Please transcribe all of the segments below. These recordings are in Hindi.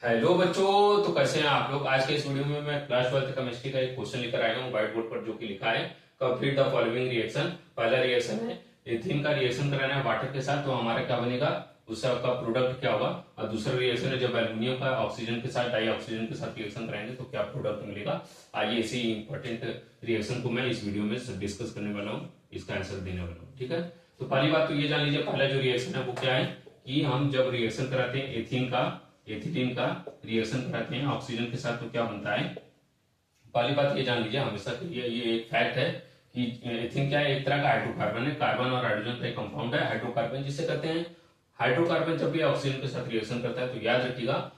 हेलो बच्चों, तो कैसे हैं आप लोग। आज के इस वीडियो में मैं क्लास 12th केमिस्ट्री का एक क्वेश्चन लेकर आया हूँ व्हाइट बोर्ड पर, जो कि लिखा है कंप्लीट द फॉलोइंग रिएक्शन। पहला रिएक्शन है एथीन का रिएक्शन कराना है वाटर के साथ, तो हमारा क्या बनेगा, उससे आपका प्रोडक्ट क्या होगा। और दूसरा रिएक्शन है जब एल्यूमिनियम का ऑक्सीजन के साथ डाई ऑक्सीजन के साथ रिएक्शन कराएंगे तो क्या प्रोडक्ट मिलेगा। आइए इसी इंपॉर्टेंट रिएक्शन को मैं इस वीडियो में डिस्कस करने वाला हूँ, इसका आंसर देने वाला हूँ। ठीक है, तो पहली बात तो ये जान लीजिए, पहला जो रिएक्शन है वो क्या है कि हम जब रिएक्शन कराते हैं एथिलीन का रिएक्शन कराते हैं ऑक्सीजन के साथ तो क्या बनता है। पहली बात ये जान लीजिए हमेशा के लिए, ये एक फैक्ट है कि एथिलीन क्या है, एक तरह का हाइड्रोकार्बन है, कार्बन और हाइड्रोजन का एक कंपाउंड है हाइड्रोकार्बन, जिससे करते हैं हाइड्रोकार्बन जब भी ऑक्सीजन के साथ रिएक्शन करता है तो याद रखिएगा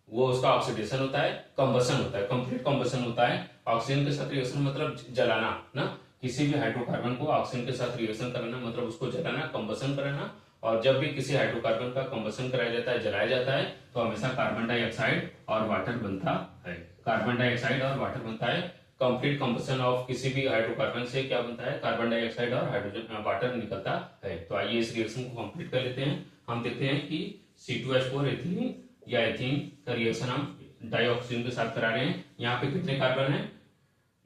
वो उसका ऑक्सीडेशन होता है, कंबसन होता है, कंप्लीट कंबसन होता है। ऑक्सीजन के साथ रिएक्शन मतलब जलाना ना, किसी भी हाइड्रोकार्बन को ऑक्सीजन के साथ रिएक्शन कराना मतलब उसको जलाना, कंबसन कराना। और जब भी किसी हाइड्रोकार्बन का कंबसन कराया जाता है, जलाया जाता है, तो हमेशा कार्बन डाइऑक्साइड और वाटर बनता है। कार्बन डाइऑक्साइड और वाटर बनता है। कंप्लीट कंबसन ऑफ किसी भी हाइड्रोकार्बन से क्या बनता है, कार्बन डाइऑक्साइड और हाइड्रोजन वाटर निकलता है। तो आइए इस रिएक्शन को कंप्लीट कर लेते हैं। हम देखते हैं कि C2H4 एथिलीन या एथीन का रिएक्शन हम डाइऑक्सीजन के साथ करा रहे हैं। यहाँ पे कितने कार्बन है,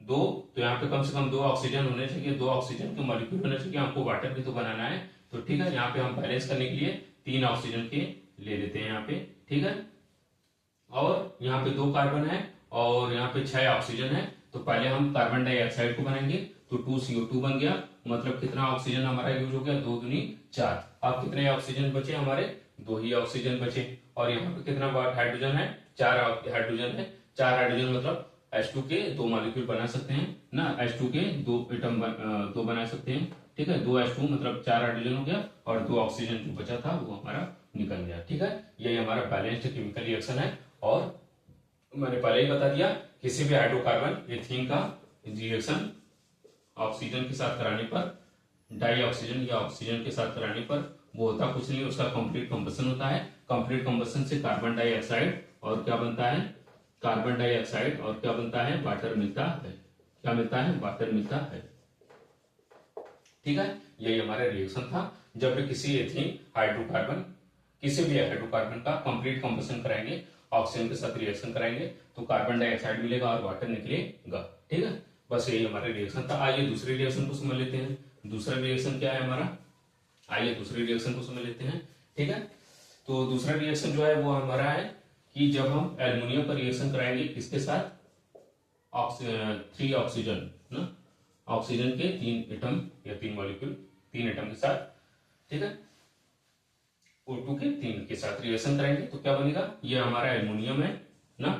दो, तो यहाँ पे कम से कम दो ऑक्सीजन होने चाहिए, दो ऑक्सीजन के मॉलिक्यूल होने चाहिए, हमको वाटर भी तो बनाना है। तो ठीक है, यहाँ पे हम बैलेंस करने के लिए तीन ऑक्सीजन के ले लेते हैं यहाँ पे। ठीक है, और यहाँ पे दो कार्बन है और यहाँ पे 6 ऑक्सीजन है। तो पहले हम कार्बन डाइऑक्साइड को बनाएंगे, तो 2CO2 बन गया, मतलब कितना ऑक्सीजन हमारा यूज हो गया, 2 दूनी 4। अब कितने ऑक्सीजन बचे हमारे, दो ही ऑक्सीजन बचे। और यहाँ पे कितना हाइड्रोजन है, 4 हाइड्रोजन है। 4 हाइड्रोजन मतलब H2 के दो मॉलिक्यूल बना सकते हैं ना, H2 के दो एटम दो बना सकते हैं। ठीक है, 2H2 मतलब 4 हाइड्रोजन हो गया और 2 ऑक्सीजन जो बचा था वो हमारा निकल गया। ठीक है, ये हमारा बैलेंस्ड केमिकल रिएक्शन है। और मैंने पहले ही बता दिया, किसी भी हाइड्रोकार्बन एथीन का रिएक्शन ऑक्सीजन के साथ कराने पर, डाई ऑक्सीजन या ऑक्सीजन के साथ कराने पर वो होता कुछ नहीं, उसका कंप्लीट कंबसन होता है। कंप्लीट कंबसन से कार्बन डाइऑक्साइड और क्या बनता है, कार्बन डाइऑक्साइड और क्या बनता है, वाटर मिलता है। क्या मिलता है, वाटर मिलता है। ठीक है, यही हमारा रिएक्शन था। जब भी किसी एथीन हाइड्रोकार्बन, किसी भी हाइड्रोकार्बन का कंप्लीट कंबसन कराएंगे, ऑक्सीजन के साथ रिएक्शन कराएंगे तो कार्बन डाइऑक्साइड मिलेगा और वाटर निकलेगा। ठीक है, बस यही हमारा रिएक्शन था। आइए दूसरे रिएक्शन को समझ लेते हैं। दूसरा रिएक्शन क्या है हमारा, आइए दूसरे रिएक्शन को समझ लेते हैं। ठीक है, तो दूसरा रिएक्शन जो है वो हमारा है कि जब हम एल्युमिनियम का रिएक्शन कराएंगे किसके साथ, 3 ऑक्सीजन ना, ऑक्सीजन के 3 एटम या 3 मॉलिक्यूल, 3 एटम के साथ। ठीक है, O2 के 3 के साथ रिएक्शन कराएंगे तो क्या बनेगा, ये हमारा एल्युमिनियम है ना।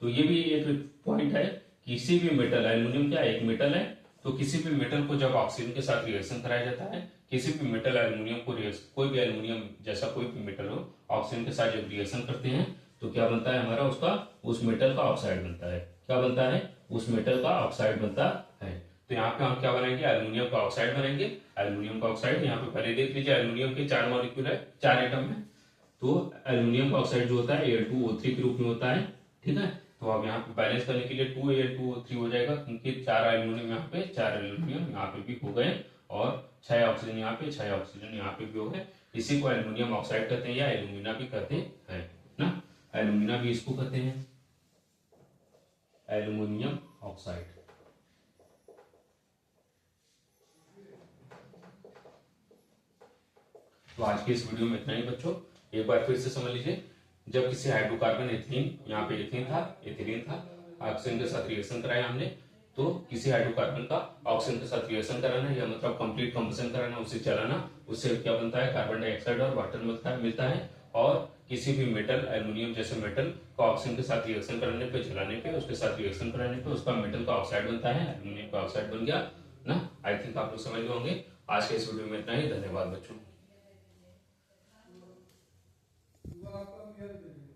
तो ये भी एक पॉइंट है, किसी भी मेटल, एल्युमिनियम क्या एक मेटल है, तो किसी भी मेटल को जब ऑक्सीजन के साथ रिएक्शन कराया जाता है, किसी भी मेटल एल्युमिनियम को कोई भी एल्युमिनियम जैसा कोई भी मेटल हो, ऑक्सीजन के साथ जब रिएक्शन करते हैं तो क्या बनता है हमारा, उसका उस मेटल का ऑक्साइड बनता है। क्या बनता है, उस मेटल का ऑक्साइड बनता है। तो यहाँ पे हम क्या बनाएंगे, एल्युमिनियम का ऑक्साइड बनाएंगे। एल्युमिनियम का ऑक्साइड यहाँ पे पहले देख लीजिए, एल्युमिनियम के 4 मॉलिक्यूल है, 4 एटम है। तो एल्युमिनियम का ऑक्साइड जो होता है Al2O3 के रूप में होता है। ठीक है, तो अब यहाँ पे बैलेंस करने के लिए 2Al2O3 हो जाएगा, क्योंकि 4 एल्युमिनियम यहाँ पे, 4 एल्युमिनियम यहाँ पे भी हो गए और 6 ऑक्सीजन यहाँ पे, 6 ऑक्सीजन यहाँ पे भी हो गए। इसी को एल्युमिनियम ऑक्साइड कहते हैं या एल्यूमिना भी कहते हैं ना, एल्यूमिना भी इसको कहते हैं, एल्यूमिनियम ऑक्साइड। तो आज के इस वीडियो में इतना ही बच्चों, एक बार फिर से समझ लीजिए, जब किसी हाइड्रोकार्बन एथीन, यहाँ पे एथीन था, एथिलीन था, ऑक्सीजन के साथ रिएक्शन कराया हमने, तो किसी हाइड्रोकार्बन का ऑक्सीजन के साथ रिएक्शन कराना या मतलब कंप्लीट कंबसन कराना, उसे जलाना, उससे क्या बनता है, कार्बन डाइऑक्साइड और वाटर मिलता है। और किसी भी मेटल, एल्युमिनियम जैसे मेटल को ऑक्सीजन के साथ रिएक्शन कराने पे, जलाने पे, उसके साथ रिएक्शन कराने पे उसका मेटल का ऑक्साइड बनता है, एल्युमिनियम का ऑक्साइड बन गया ना। आई थिंक आप लोग समझ गए होंगे। आज के इस वीडियो में इतना ही, धन्यवाद बच्चों।